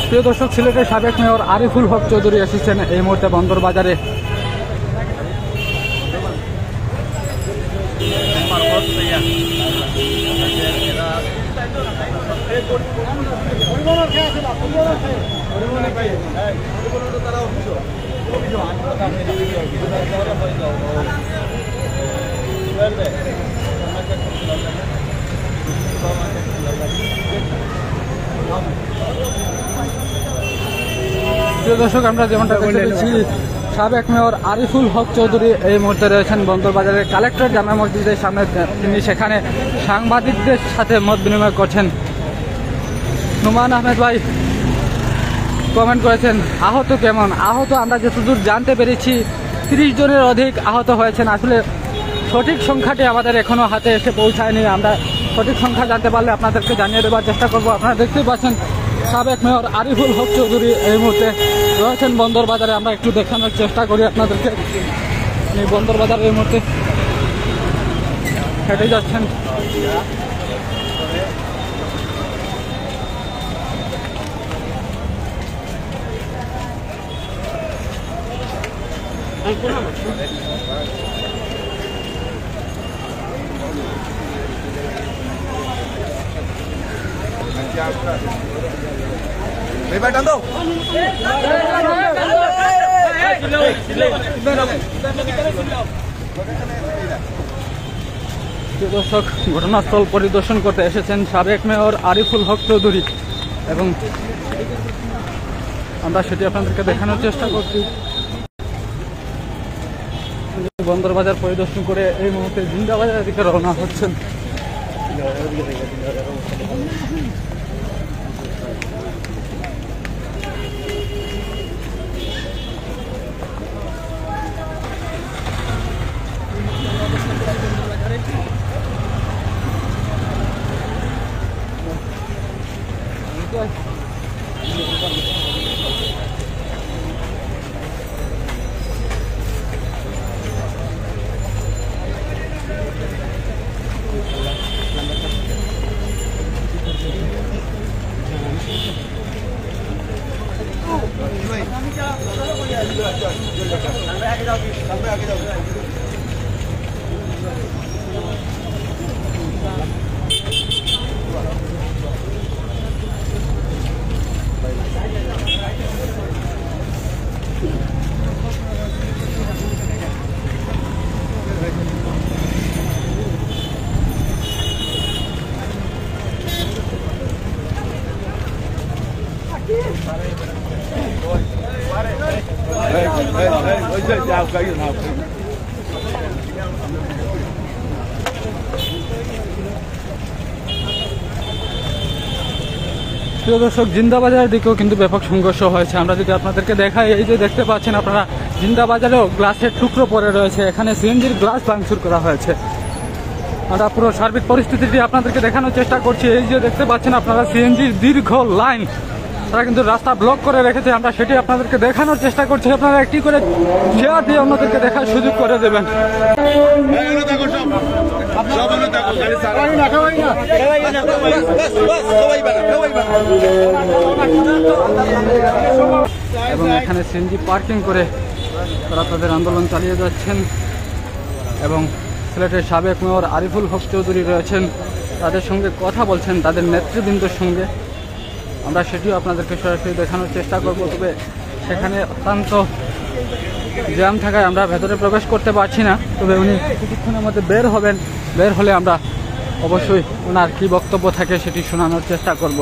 প্রিয় দর্শক, সিলেটের সাবেক মেয়র আরিফুল হক চৌধুরী এসেছেন এই মুহূর্তে বন্দর বাজারে। প্রিয় দর্শক, আমরা যেমনটা দেখতে পেয়েছি সাবেক মেয়র আরিফুল হক চৌধুরী এই মুহূর্তে রয়েছেন বন্দর বাজারের কালেক্টর জামে মসজিদের সামনে। তিনি সেখানে সাংবাদিকদের সাথে মত বিনিময় করছেন। নুমান আহমেদ ভাই কমেন্ট করেছেন, আহত কেমন? আহত আমরা যতদূর জানতে পেরেছি 30 জনের অধিক আহত হয়েছেন। আসলে সঠিক সংখ্যাটি আমাদের এখনো হাতে এসে পৌঁছায়নি। আমরা সঠিক সংখ্যা জানতে পারলে আপনাদেরকে জানিয়ে দেওয়ার চেষ্টা করব। আপনারা দেখতেই পাচ্ছেন সাবেক মেয়র আরিফুল হক চৌধুরী এই মুহূর্তে রয়েছেন বন্দর বাজারে। আমরা একটু দেখানোর চেষ্টা করি আপনাদেরকে। বন্দর বাজারে এই মুহূর্তে হেঁটে যাচ্ছেন। দর্শক, ঘটনাস্থল পরিদর্শন করতে এসেছেন সাবেক মেয়র আরিফুল হক চৌধুরী এবং আমরা সেটি আপনাদেরকে দেখানোর চেষ্টা করছি। বন্দর বাজার পরিদর্শন করে এই মুহূর্তে জিন্দাবাজারের দিকে রওনা হচ্ছেন। প্রিয় দর্শক, জিন্দাবাজারের দিকেও কিন্তু ব্যাপক সংঘর্ষ হয়েছে। আমরা যদি আপনাদেরকে দেখাই, এই যে দেখতে পাচ্ছেন আপনারা, জিন্দাবাজারেও গ্লাসের টুকরো পড়ে রয়েছে। এখানে সিএনজির গ্লাস ভাঙচুর করা হয়েছে। আমরা পুরো সার্বিক পরিস্থিতিটি আপনাদেরকে দেখানোর চেষ্টা করছি। এই যে দেখতে পাচ্ছেন আপনারা, সিএনজির দীর্ঘ লাইন, তারা কিন্তু রাস্তা ব্লক করে রেখেছে। আমরা সেটি আপনাদেরকে দেখানোর চেষ্টা করছি। আপনারা একটি করে শেয়ার দিয়ে অন্যদেরকে দেখার সুযোগ করে দেবেন। এবং এখানে সিএনজি পার্কিং করে তারা তাদের আন্দোলন চালিয়ে যাচ্ছেন এবং সিলেটের সাবেক মেয়র আরিফুল হক চৌধুরী রয়েছেন, তাদের সঙ্গে কথা বলছেন, তাদের নেতৃবৃন্দের সঙ্গে। আমরা সেটিও আপনাদেরকে সরাসরি দেখানোর চেষ্টা করব। তবে সেখানে অত্যন্ত জ্যাম থাকায় আমরা ভেতরে প্রবেশ করতে পারছি না। তবে উনি কিছুক্ষণের মধ্যে বের হবেন। বের হলে আমরা অবশ্যই ওনার কী বক্তব্য থাকে সেটি শোনানোর চেষ্টা করব।